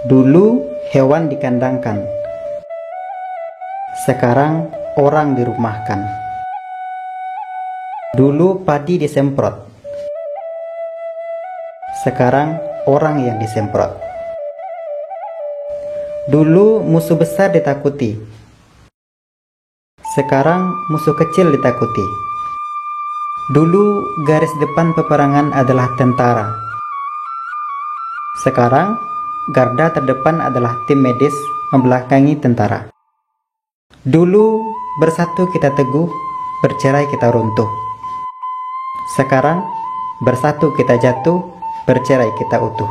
Dulu hewan dikandangkan, sekarang orang dirumahkan. Dulu padi disemprot, sekarang orang yang disemprot. Dulu musuh besar ditakuti, sekarang musuh kecil ditakuti. Dulu garis depan peperangan adalah tentara, sekarang garda terdepan adalah tim medis membelakangi tentara. Dulu bersatu kita teguh, bercerai kita runtuh. Sekarang bersatu kita jatuh, bercerai kita utuh.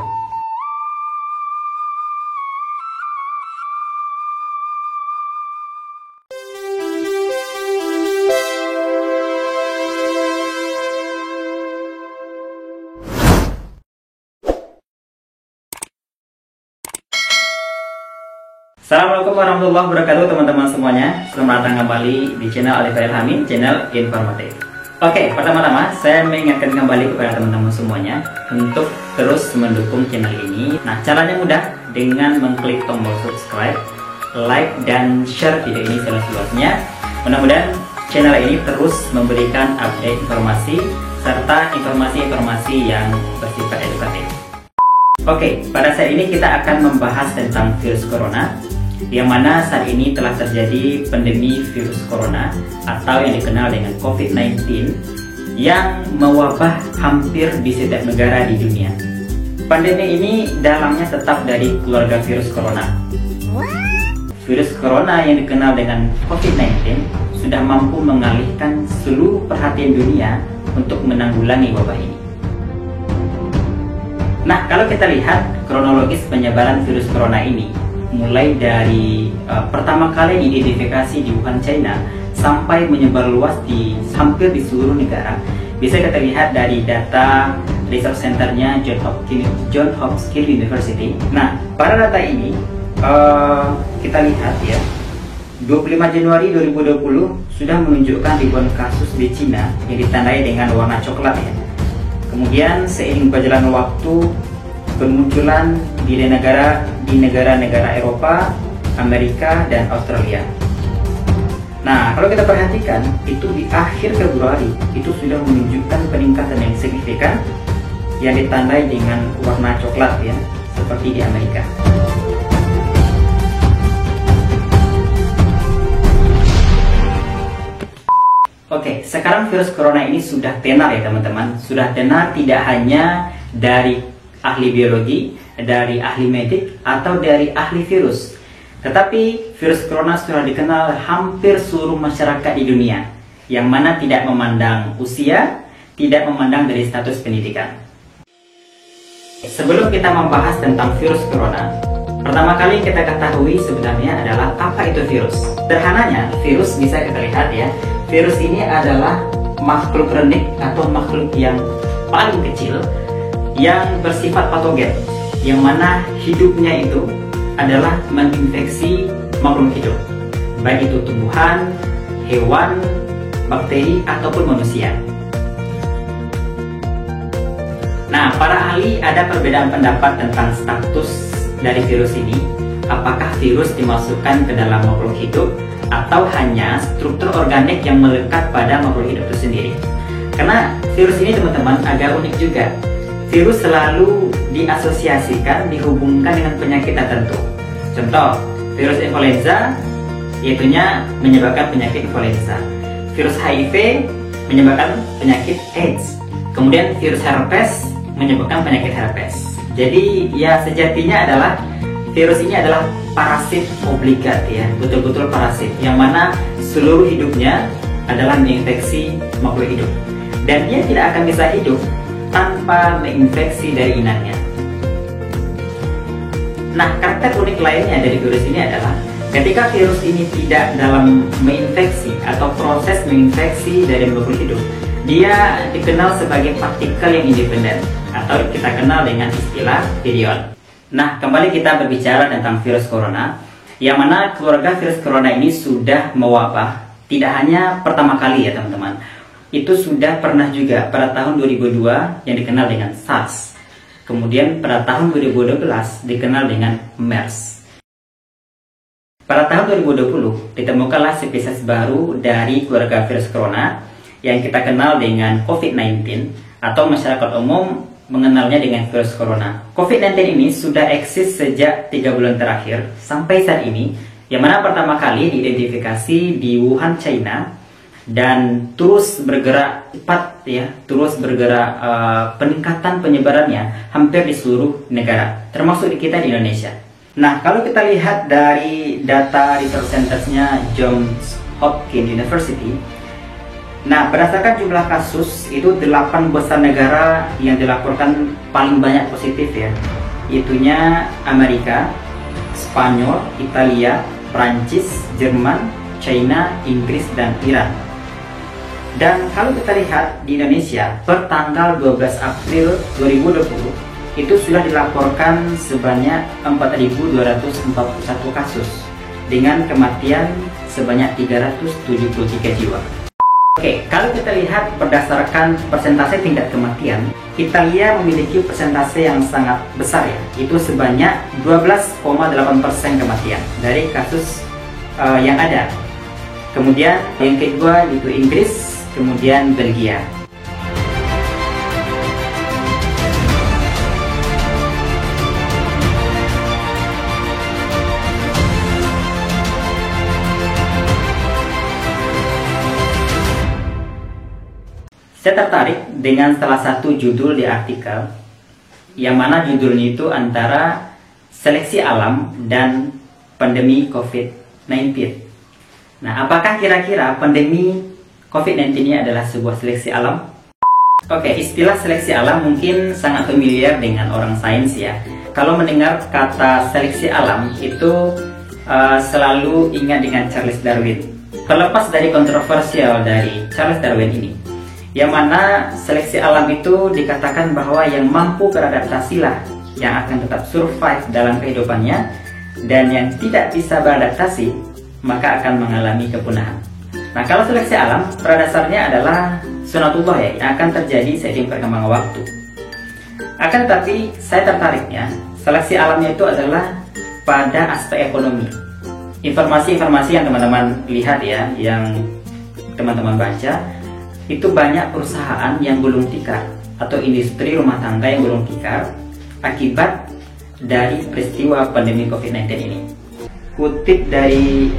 Assalamualaikum warahmatullahi wabarakatuh teman-teman semuanya. Selamat datang kembali di channel Alif Ilhami, channel informatif. Oke, pertama-tama saya mengingatkan kembali kepada teman-teman semuanya untuk terus mendukung channel ini. Nah, caranya mudah, dengan mengklik tombol subscribe, like, dan share video ini seluas-luasnya. Mudah-mudahan channel ini terus memberikan update informasi serta informasi-informasi yang bersifat edukatif. Oke, pada saat ini kita akan membahas tentang virus corona, yang mana saat ini telah terjadi pandemi virus corona atau yang dikenal dengan COVID-19 yang mewabah hampir di setiap negara di dunia. Pandemi ini dalamnya tetap dari keluarga virus corona. Virus corona yang dikenal dengan COVID-19 sudah mampu mengalihkan seluruh perhatian dunia untuk menanggulangi wabah ini. Nah, kalau kita lihat kronologis penyebaran virus corona ini, mulai dari pertama kali diidentifikasi di Wuhan, China, sampai menyebar luas di hampir di seluruh negara, bisa kita lihat dari data research centernya John Hopkins University. Nah, pada data ini kita lihat ya, 25 Januari 2020 sudah menunjukkan ribuan kasus di China yang ditandai dengan warna coklat ya. Kemudian seiring berjalannya waktu, bermunculan di negara-negara Eropa, Amerika, dan Australia. Nah, kalau kita perhatikan, itu di akhir Februari itu sudah menunjukkan peningkatan yang signifikan yang ditandai dengan warna coklat ya, seperti di Amerika. Oke, sekarang virus corona ini sudah tenar ya teman-teman. Sudah tenar tidak hanya dari ahli biologi, dari ahli medik, atau dari ahli virus. Tetapi virus corona sudah dikenal hampir seluruh masyarakat di dunia, yang mana tidak memandang usia, tidak memandang dari status pendidikan. Sebelum kita membahas tentang virus corona, pertama kali kita ketahui sebenarnya adalah apa itu virus. Sederhananya, virus bisa kita lihat ya. Virus ini adalah makhluk renik atau makhluk yang paling kecil yang bersifat patogen, yang mana hidupnya itu adalah menginfeksi makhluk hidup, baik itu tumbuhan, hewan, bakteri, ataupun manusia. Nah, para ahli ada perbedaan pendapat tentang status dari virus ini. Apakah virus dimasukkan ke dalam makhluk hidup atau hanya struktur organik yang melekat pada makhluk hidup itu sendiri. Karena virus ini teman-teman agak unik juga. Virus selalu diasosiasikan, dihubungkan dengan penyakit tertentu. Contoh, virus influenza yaitunya menyebabkan penyakit influenza. Virus HIV menyebabkan penyakit AIDS. Kemudian virus herpes menyebabkan penyakit herpes. Jadi ya sejatinya adalah virus ini adalah parasit obligat ya, betul-betul parasit, yang mana seluruh hidupnya adalah menginfeksi makhluk hidup, dan dia tidak akan bisa hidup tanpa menginfeksi dari inangnya. Nah, karakter unik lainnya dari virus ini adalah ketika virus ini tidak dalam menginfeksi atau proses menginfeksi dari makhluk hidup, dia dikenal sebagai partikel yang independen atau kita kenal dengan istilah virion. Nah, kembali kita berbicara tentang virus corona, yang mana keluarga virus corona ini sudah mewabah, tidak hanya pertama kali ya teman-teman. Itu sudah pernah juga pada tahun 2002 yang dikenal dengan SARS. Kemudian pada tahun 2012 dikenal dengan MERS. Pada tahun 2020 ditemukanlah spesies baru dari keluarga virus corona yang kita kenal dengan COVID-19 atau masyarakat umum mengenalnya dengan virus corona. COVID-19 ini sudah eksis sejak 3 bulan terakhir sampai saat ini, yang mana pertama kali diidentifikasi di Wuhan, China, dan terus bergerak cepat ya, peningkatan penyebarannya hampir di seluruh negara, termasuk di kita di Indonesia. Nah, kalau kita lihat dari data research centersnya Johns Hopkins University, nah berdasarkan jumlah kasus itu 8 besar negara yang dilaporkan paling banyak positif ya, itunya Amerika, Spanyol, Italia, Prancis, Jerman, China, Inggris, dan Iran. Dan kalau kita lihat di Indonesia per tanggal 12 April 2020 itu sudah dilaporkan sebanyak 4.241 kasus dengan kematian sebanyak 373 jiwa. Oke, kalau kita lihat berdasarkan persentase tingkat kematian, Italia memiliki persentase yang sangat besar ya, itu sebanyak 12,8% kematian dari kasus yang ada. Kemudian yang kedua itu Inggris, kemudian Belgia. Saya tertarik dengan salah satu judul di artikel, yang mana judulnya itu antara seleksi alam dan pandemi COVID-19. Nah, apakah kira-kira pandemi COVID-19 ini adalah sebuah seleksi alam? Oke, istilah seleksi alam mungkin sangat familiar dengan orang sains ya. Kalau mendengar kata seleksi alam itu selalu ingat dengan Charles Darwin. Terlepas dari kontroversial dari Charles Darwin ini, yang mana seleksi alam itu dikatakan bahwa yang mampu beradaptasi lah yang akan tetap survive dalam kehidupannya, dan yang tidak bisa beradaptasi maka akan mengalami kepunahan. Nah, kalau seleksi alam pada dasarnya adalah sunatullah ya, yang akan terjadi seiring perkembangan waktu. Akan tetapi saya tertariknya seleksi alamnya itu adalah pada aspek ekonomi. Informasi-informasi yang teman-teman lihat ya, yang teman-teman baca, itu banyak perusahaan yang gulung tikar atau industri rumah tangga yang gulung tikar akibat dari peristiwa pandemi COVID-19 ini. Kutip dari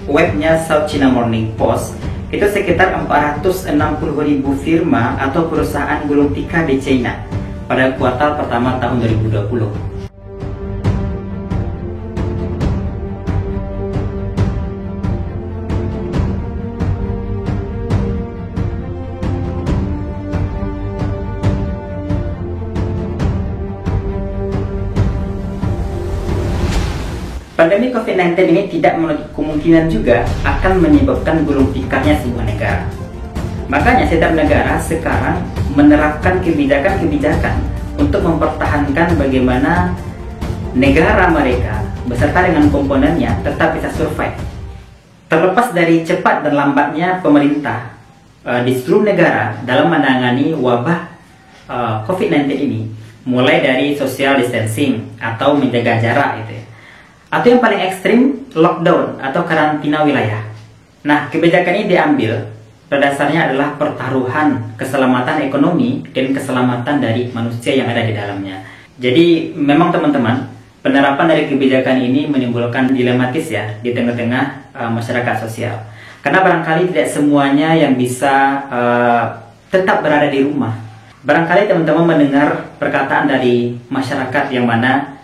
webnya South China Morning Post, itu sekitar 460.000 firma atau perusahaan gulung tikar di China pada kuartal pertama tahun 2020. Pandemi COVID-19 ini tidak menutup kemungkinan juga akan menyebabkan gulung tikarnya sebuah negara. Makanya setiap negara sekarang menerapkan kebijakan-kebijakan untuk mempertahankan bagaimana negara mereka beserta dengan komponennya tetap bisa survive. Terlepas dari cepat dan lambatnya pemerintah di seluruh negara dalam menangani wabah COVID-19 ini, mulai dari social distancing atau menjaga jarak gitu ya, atau yang paling ekstrim lockdown atau karantina wilayah. Nah, kebijakan ini diambil pada dasarnya adalah pertaruhan keselamatan ekonomi dan keselamatan dari manusia yang ada di dalamnya. Jadi memang teman-teman, penerapan dari kebijakan ini menimbulkan dilematis ya di tengah-tengah masyarakat sosial. Karena barangkali tidak semuanya yang bisa tetap berada di rumah. Barangkali teman-teman mendengar perkataan dari masyarakat yang mana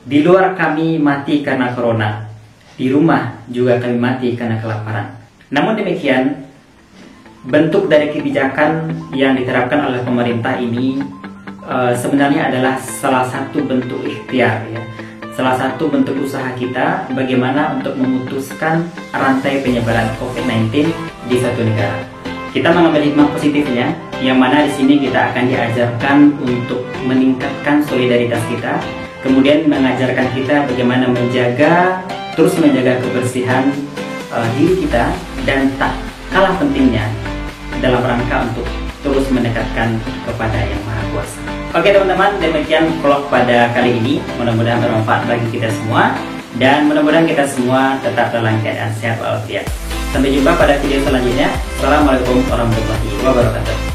di luar kami mati karena corona, di rumah juga kami mati karena kelaparan. Namun demikian, bentuk dari kebijakan yang diterapkan oleh pemerintah ini sebenarnya adalah salah satu bentuk ikhtiar ya, salah satu bentuk usaha kita bagaimana untuk memutuskan rantai penyebaran COVID-19 di suatu negara. Kita mengambil hikmah positifnya, yang mana di sini kita akan diajarkan untuk meningkatkan solidaritas kita, kemudian mengajarkan kita bagaimana terus menjaga kebersihan diri kita, dan tak kalah pentingnya dalam rangka untuk terus mendekatkan kepada Yang Maha Kuasa. Oke teman-teman, demikian vlog pada kali ini. Mudah-mudahan bermanfaat bagi kita semua, dan mudah-mudahan kita semua tetap dalam keadaan sehat walafiat. Sampai jumpa pada video selanjutnya. Assalamualaikum warahmatullahi wabarakatuh.